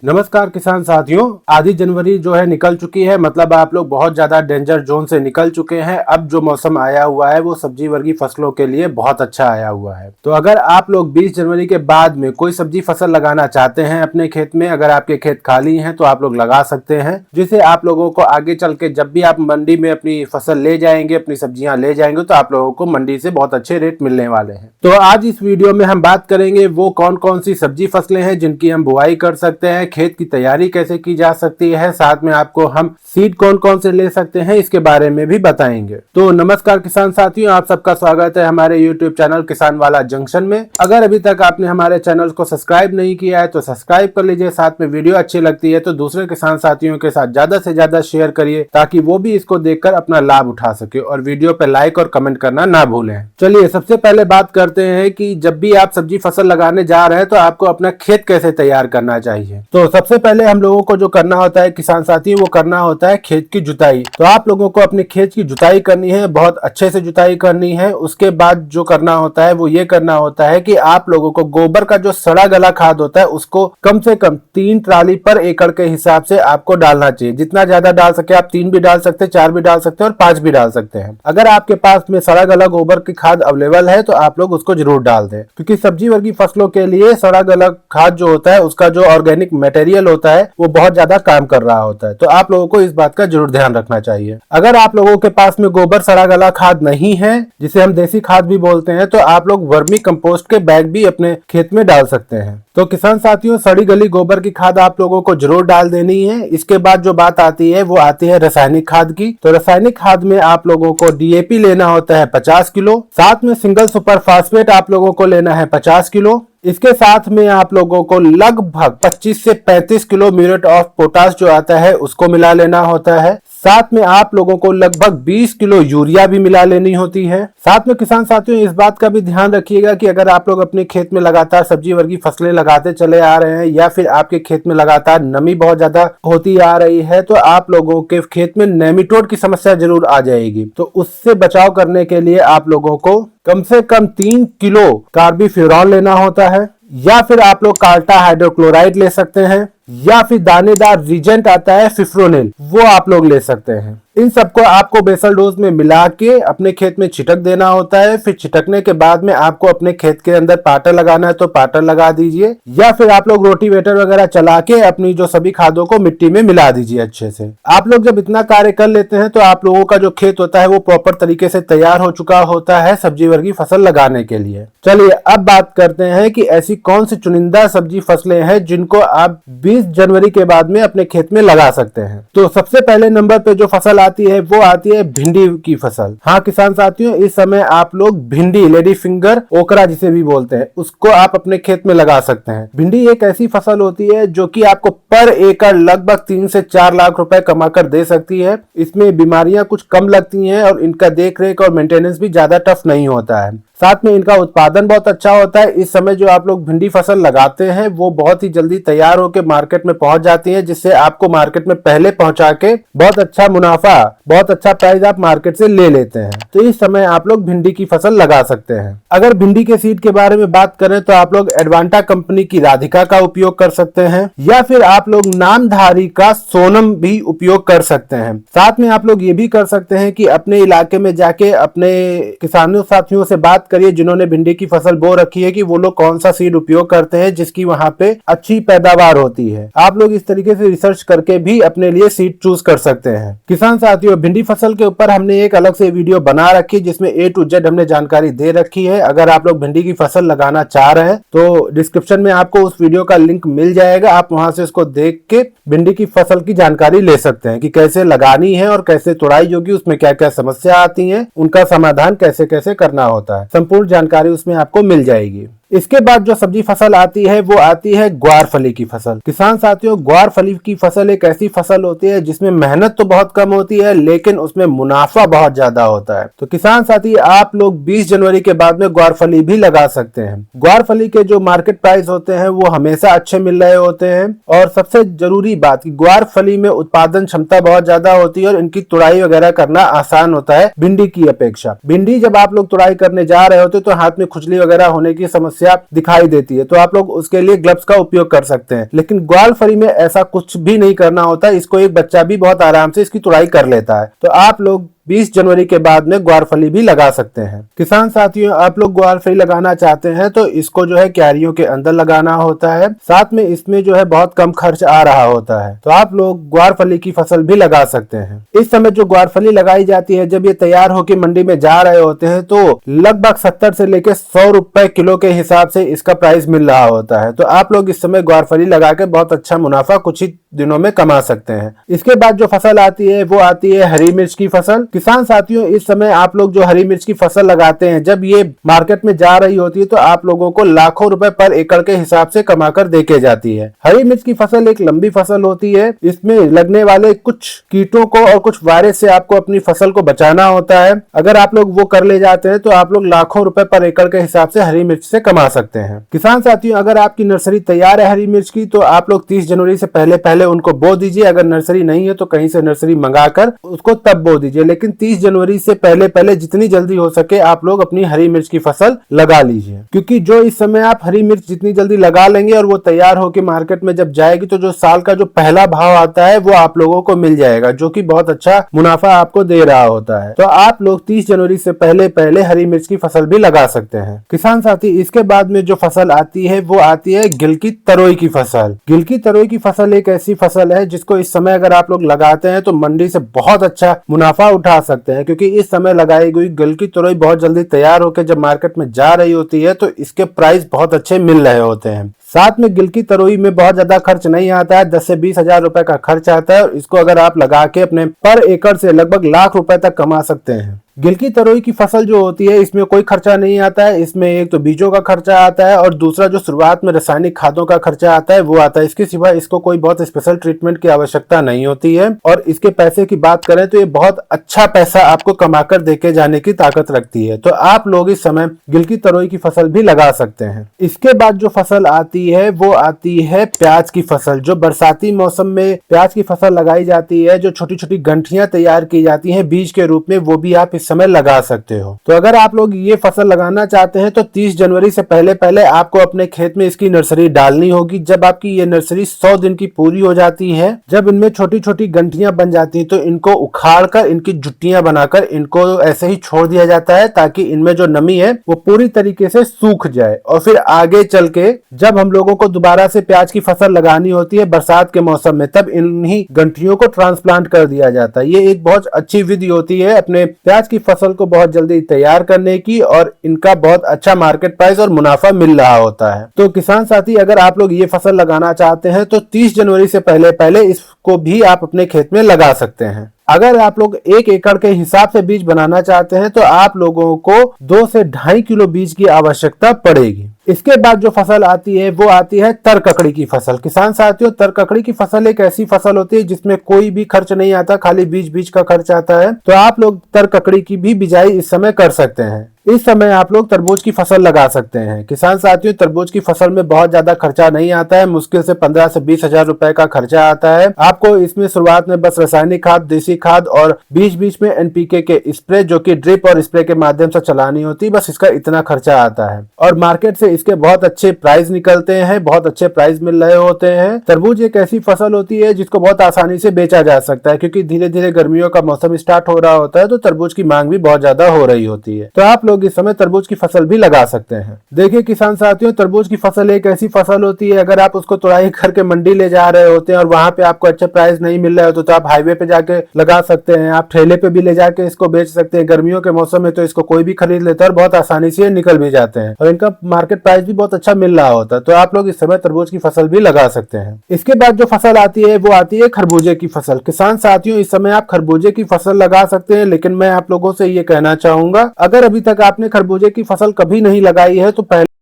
नमस्कार किसान साथियों। आधी जनवरी जो है निकल चुकी है, मतलब आप लोग बहुत ज्यादा डेंजर जोन से निकल चुके हैं। अब जो मौसम आया हुआ है वो सब्जी वर्गी फसलों के लिए बहुत अच्छा आया हुआ है। तो अगर आप लोग 20 जनवरी के बाद में कोई सब्जी फसल लगाना चाहते हैं अपने खेत में, अगर आपके खेत खाली हैं तो आप लोग लगा सकते हैं, जिससे आप लोगों को आगे चल के जब भी आप मंडी में अपनी फसल ले जाएंगे, अपनी सब्जियां ले जाएंगे, तो आप लोगों को मंडी से बहुत अच्छे रेट मिलने वाले हैं। तो आज इस वीडियो में हम बात करेंगे वो कौन कौन सी सब्जी फसलें हैं जिनकी हम बुआई कर सकते हैं, खेत की तैयारी कैसे की जा सकती है, साथ में आपको हम सीड कौन कौन से ले सकते हैं इसके बारे में भी बताएंगे। तो नमस्कार किसान साथियों, आप सबका स्वागत है हमारे यूट्यूब चैनल किसान वाला जंक्शन में। अगर अभी तक आपने हमारे चैनल को सब्सक्राइब नहीं किया है तो सब्सक्राइब कर लीजिए। साथ में वीडियो अच्छी लगती है तो दूसरे किसान साथियों के साथ ज्यादा से ज्यादा शेयर करिए, ताकि वो भी इसको देखकर अपना लाभ उठा सके। और वीडियो पे लाइक और कमेंट करना ना भूलें। चलिए सबसे पहले बात करते हैं कि जब भी आप सब्जी फसल लगाने जा रहे हैं तो आपको अपना खेत कैसे तैयार करना चाहिए। तो सबसे पहले हम लोगों को जो करना होता है किसान साथी, वो करना होता है खेत की जुताई। तो आप लोगों को अपने खेत की जुताई करनी है, बहुत अच्छे से जुताई करनी है। उसके बाद जो करना होता है वो ये करना होता है कि आप लोगों को गोबर का जो सड़ा गला खाद होता है उसको कम से कम 3 ट्राली पर एकड़ के हिसाब से आपको डालना चाहिए। जितना ज्यादा डाल सके आप 3 भी डाल सकते हैं, 4 भी डाल सकते हैं और 5 भी डाल सकते हैं। अगर आपके पास में सड़ा गला गोबर की खाद अवेलेबल है तो आप लोग उसको जरूर डाल दें, क्योंकि सब्जी वर्गी फसलों के लिए सड़ा गला खाद जो होता है उसका जो ऑर्गेनिक मटेरियल होता है वो बहुत ज्यादा काम कर रहा होता है। तो आप लोगों को इस बात का जरूर ध्यान रखना चाहिए। अगर आप लोगों के पास में गोबर सड़ा गला खाद नहीं है, जिसे हम देसी खाद भी बोलते हैं, तो आप लोग वर्मी कंपोस्ट के बैग भी अपने खेत में डाल सकते हैं। तो किसान साथियों, सड़ी गली गोबर की खाद आप लोगों को जरूर डाल देनी है। इसके बाद जो बात आती है वो आती है रासायनिक खाद की। तो रासायनिक खाद में आप लोगों को डीएपी लेना होता है 50 किलो, साथ में सिंगल सुपर फास्फेट आप लोगों को लेना है 50 किलो। इसके साथ में आप लोगों को लगभग 25 से 35 किलो म्यूरेट ऑफ पोटाश जो आता है उसको मिला लेना होता है। साथ में आप लोगों को लगभग 20 किलो यूरिया भी मिला लेनी होती है। साथ में किसान साथियों, इस बात का भी ध्यान रखिएगा कि अगर आप लोग अपने खेत में लगातार सब्जी वर्गी फसलें लगाते चले आ रहे हैं, या फिर आपके खेत में लगातार नमी बहुत ज्यादा होती आ रही है, तो आप लोगों के खेत में नेमाटोड की समस्या जरूर आ जाएगी। तो उससे बचाव करने के लिए आप लोगों को कम से कम 3 किलो कार्बीफ्यूरॉन लेना होता है, या फिर आप लोग कार्टा हाइड्रोक्लोराइड ले सकते हैं, या फिर दानेदार रीजेंट आता है फिफ्रोनिल, वो आप लोग ले सकते हैं। इन सबको आपको बेसल डोज में मिला के अपने खेत में छिटक देना होता है। फिर छिटकने के बाद में आपको अपने खेत के अंदर पाटर लगाना है तो पाटर लगा दीजिए, या फिर आप लोग रोटीवेटर वगैरह चला के अपनी जो सभी खादों को मिट्टी में मिला दीजिए अच्छे से। आप लोग जब इतना कार्य कर लेते हैं तो आप लोगों का जो खेत होता है वो प्रॉपर तरीके से तैयार हो चुका होता है सब्जी वर्गी फसल लगाने के लिए। चलिए अब बात करते हैं कि ऐसी कौन सी चुनिंदा सब्जी फसलें हैं जिनको आप 20 जनवरी के बाद में अपने खेत में लगा सकते हैं। तो सबसे पहले नंबर पे जो फसल आती है वो आती है भिंडी की फसल। हाँ किसान साथियों, इस समय आप लोग भिंडी, लेडी फिंगर, ओकरा जिसे भी बोलते हैं, उसको आप अपने खेत में लगा सकते हैं। भिंडी एक ऐसी फसल होती है जो कि आपको पर एकड़ लगभग 3 से 4 लाख रुपए कमा कर दे सकती है। इसमें बीमारियां कुछ कम लगती हैं और इनका देख रेख और मेंटेनेंस भी ज्यादा टफ नहीं होता है। साथ में इनका उत्पादन बहुत अच्छा होता है। इस समय जो आप लोग भिंडी फसल लगाते हैं वो बहुत ही जल्दी तैयार होकर मार्केट में पहुंच जाती है, जिससे आपको मार्केट में पहले पहुंचा के बहुत अच्छा मुनाफा, बहुत अच्छा प्राइस आप मार्केट से ले लेते हैं। तो इस समय आप लोग भिंडी की फसल लगा सकते हैं। अगर भिंडी के सीड के बारे में बात करें तो आप लोग एडवांटा कंपनी की राधिका का उपयोग कर सकते हैं, या फिर आप लोग नामधारी का सोनम भी उपयोग कर सकते हैं। साथ में आप लोग ये भी कर सकते हैं कि अपने इलाके में जाके अपने किसानों साथियों से बात करिए जिन्होंने भिंडी की फसल बो रखी है कि वो लोग कौन सा सीड उपयोग करते हैं जिसकी वहां पे अच्छी पैदावार होती है। आप लोग इस तरीके से रिसर्च करके भी अपने लिए सीड चूज कर सकते हैं। किसान साथियों, भिंडी फसल के ऊपर हमने एक अलग से वीडियो बना रखी है जिसमें A to Z हमने जानकारी दे रखी है। अगर आप लोग भिंडी की फसल लगाना चाह रहे हैं तो डिस्क्रिप्शन में आपको उस वीडियो का लिंक मिल जाएगा। आप वहां से उसको देख के भिंडी की फसल की जानकारी ले सकते हैं कि कैसे लगानी है और कैसे तुड़ाई होगी, उसमें क्या क्या समस्या आती है, उनका समाधान कैसे कैसे करना होता है। संपूर्ण जानकारी उसमें आपको मिल जाएगी। इसके बाद जो सब्जी फसल आती है वो आती है ग्वारफली की फसल। किसान साथियों, ग्वारफली की फसल एक ऐसी फसल होती है जिसमें मेहनत तो बहुत कम होती है लेकिन उसमें मुनाफा बहुत ज्यादा होता है। तो किसान साथी, आप लोग 20 जनवरी के बाद में ग्वारफली भी लगा सकते हैं। ग्वारफली के जो मार्केट प्राइस होते हैं वो हमेशा अच्छे मिल रहे होते हैं, और सबसे जरूरी बात कि ग्वारफली में उत्पादन क्षमता बहुत ज्यादा होती है और इनकी तुड़ाई वगैरह करना आसान होता है भिंडी की अपेक्षा। भिंडी जब आप लोग तुड़ाई करने जा रहे होते तो हाथ में खुजली वगैरह होने की समस्या समस्या दिखाई देती है तो आप लोग उसके लिए ग्लव्स का उपयोग कर सकते हैं। लेकिन ग्वार फली में ऐसा कुछ भी नहीं करना होता, इसको एक बच्चा भी बहुत आराम से इसकी तुड़ाई कर लेता है। तो आप लोग 20 जनवरी के बाद में ग्वारफली भी लगा सकते हैं। किसान साथियों, आप लोग ग्वारफली लगाना चाहते हैं तो इसको जो है क्यारियों के अंदर लगाना होता है, साथ में इसमें जो है बहुत कम खर्च आ रहा होता है। तो आप लोग ग्वारफली की फसल भी लगा सकते हैं। इस समय जो ग्वारफली लगाई जाती है, जब ये तैयार होकर मंडी में जा रहे होते हैं तो लगभग 70 से लेकर 100 रुपए किलो के हिसाब से इसका प्राइस मिल रहा होता है। तो आप लोग इस समय ग्वारफली लगा के बहुत अच्छा मुनाफा कुछ ही दिनों में कमा सकते हैं। इसके बाद जो फसल आती है वो आती है हरी मिर्च की फसल। किसान साथियों, इस समय आप लोग जो हरी मिर्च की फसल लगाते हैं, जब ये मार्केट में जा रही होती है तो आप लोगों को लाखों रुपए पर एकड़ के हिसाब से कमाकर देके जाती है। हरी मिर्च की फसल एक लंबी फसल होती है, इसमें लगने वाले कुछ कीटों को और कुछ वायरस से आपको अपनी फसल को बचाना होता है। अगर आप लोग वो कर ले जाते हैं तो आप लोग लाखों रुपए पर एकड़ के हिसाब से हरी मिर्च से कमा सकते हैं। किसान साथियों, अगर आपकी नर्सरी तैयार है हरी मिर्च की तो आप लोग 30 जनवरी से पहले उनको बो दीजिए। अगर नर्सरी नहीं है तो कहीं से नर्सरी मंगाकर उसको तब बो दीजिए, लेकिन 30 जनवरी से पहले जितनी जल्दी हो सके आप लोग अपनी हरी मिर्च की फसल लगा लीजिए, क्योंकि जो इस समय आप हरी मिर्च जितनी जल्दी लगा लेंगे और वो तैयार होकर मार्केट में जब जाएगी तो जो साल का जो पहला भाव आता है वो आप लोगों को मिल जाएगा, जो कि बहुत अच्छा मुनाफा आपको दे रहा होता है। तो आप लोग 30 जनवरी से पहले हरी मिर्च की फसल भी लगा सकते हैं। किसान साथी, इसके बाद में जो फसल आती है वो आती है गिलकी तरोई की फसल। गिलकी तरोई की फसल एक ऐसी फसल है जिसको इस समय अगर आप लोग लगाते हैं तो मंडी से बहुत अच्छा मुनाफा उठा सकते हैं, क्योंकि इस समय लगाई गई गिलकी तरोई बहुत जल्दी तैयार होकर जब मार्केट में जा रही होती है तो इसके प्राइस बहुत अच्छे मिल रहे होते हैं। साथ में गिलकी तरोई में बहुत ज्यादा खर्च नहीं आता है, 10 से 20 हजार रुपए का खर्च आता है और इसको अगर आप लगा के अपने पर एकड़ से लगभग लाख रुपए तक कमा सकते हैं। गिलकी तरोई की फसल जो होती है इसमें कोई खर्चा नहीं आता है। इसमें एक तो बीजों का खर्चा आता है और दूसरा जो शुरुआत में रासायनिक खादों का खर्चा आता है वो आता है। इसके सिवा इसको कोई बहुत स्पेशल ट्रीटमेंट की आवश्यकता नहीं होती है और इसके पैसे की बात करें तो ये बहुत अच्छा पैसा आपको कमाकर देके जाने की ताकत रखती है। तो आप लोग इस समय गिलकी तरोई की फसल भी लगा सकते हैं। इसके बाद जो फसल आती है वो आती है प्याज की फसल। जो बरसाती मौसम में प्याज की फसल लगाई जाती है, जो छोटी छोटी गंठियां तैयार की जाती हैं बीज के रूप में, वो भी आप समय लगा सकते हो। तो अगर आप लोग ये फसल लगाना चाहते हैं तो 30 जनवरी से पहले आपको अपने खेत में इसकी नर्सरी डालनी होगी। जब आपकी ये नर्सरी 100 दिन की पूरी हो जाती है, जब इनमें छोटी छोटी गंठियां बन जाती हैं तो इनको उखाड़कर इनकी जुट्टियां बनाकर इनको ऐसे ही छोड़ दिया जाता है ताकि इनमें जो नमी है वो पूरी तरीके से सूख जाए। और फिर आगे चल के जब हम लोगों को दोबारा से प्याज की फसल लगानी होती है बरसात के मौसम में, तब इन्हीं गंठियों को ट्रांसप्लांट कर दिया जाता है। ये एक बहुत अच्छी विधि होती है अपने प्याज की फसल को बहुत जल्दी तैयार करने की और इनका बहुत अच्छा मार्केट प्राइस और मुनाफा मिल रहा होता है। तो किसान साथी, अगर आप लोग ये फसल लगाना चाहते हैं तो 30 जनवरी से पहले इसको भी आप अपने खेत में लगा सकते हैं। अगर आप लोग 1 एकड़ के हिसाब से बीज बनाना चाहते हैं तो आप लोगों को 2 से 2.5 किलो बीज की आवश्यकता पड़ेगी। इसके बाद जो फसल आती है वो आती है तरककड़ी की फसल। किसान साथियों, तरककड़ी की फसल एक ऐसी फसल होती है जिसमें कोई भी खर्च नहीं आता, खाली बीज का खर्च आता है। तो आप लोग तरककड़ी की भी बिजाई इस समय कर सकते हैं। इस समय आप लोग तरबूज की फसल लगा सकते हैं। किसान साथियों, तरबूज की फसल में बहुत ज्यादा खर्चा नहीं आता है, मुश्किल से 15 से 20 हजार रुपए का खर्चा आता है। आपको इसमें शुरुआत में बस रासायनिक खाद, देसी खाद और बीच में एनपीके के स्प्रे, जो कि ड्रिप और स्प्रे के माध्यम से चलानी होती है, बस इसका इतना खर्चा आता है। और मार्केट से इसके बहुत अच्छे प्राइस निकलते हैं, बहुत अच्छे प्राइस मिल रहे होते हैं। तरबूज एक ऐसी फसल होती है जिसको बहुत आसानी से बेचा जा सकता है, क्योंकि धीरे धीरे गर्मियों का मौसम स्टार्ट हो रहा होता है तो तरबूज की मांग भी बहुत ज्यादा हो रही होती है। तो आप लोग इस समय तरबूज की फसल भी लगा सकते हैं। देखिए किसान साथियों, तरबूज की फसल एक ऐसी फसल होती है, अगर आप उसको तुड़ाई करके मंडी ले जा रहे होते हैं और वहां पे आपको अच्छा प्राइस नहीं मिल रहा है तो आप हाईवे पे जाके लगा सकते हैं। आप ठेले पे भी ले जाके इसको बेच सकते हैं। गर्मियों के मौसम में तो इसको कोई भी खरीद लेता है और बहुत आसानी से निकल भी जाते हैं और इनका मार्केट प्राइस भी बहुत अच्छा मिल रहा होता है। तो आप लोग इस समय तरबूज की फसल भी लगा सकते हैं। इसके बाद जो फसल आती है वो आती है खरबूजे की फसल। किसान साथियों, इस समय आप खरबूजे की फसल लगा सकते हैं, लेकिन मैं आप लोगों से ये कहना चाहूंगा, अगर अभी तक आपने खरबूजे की फसल कभी नहीं लगाई है तो पहले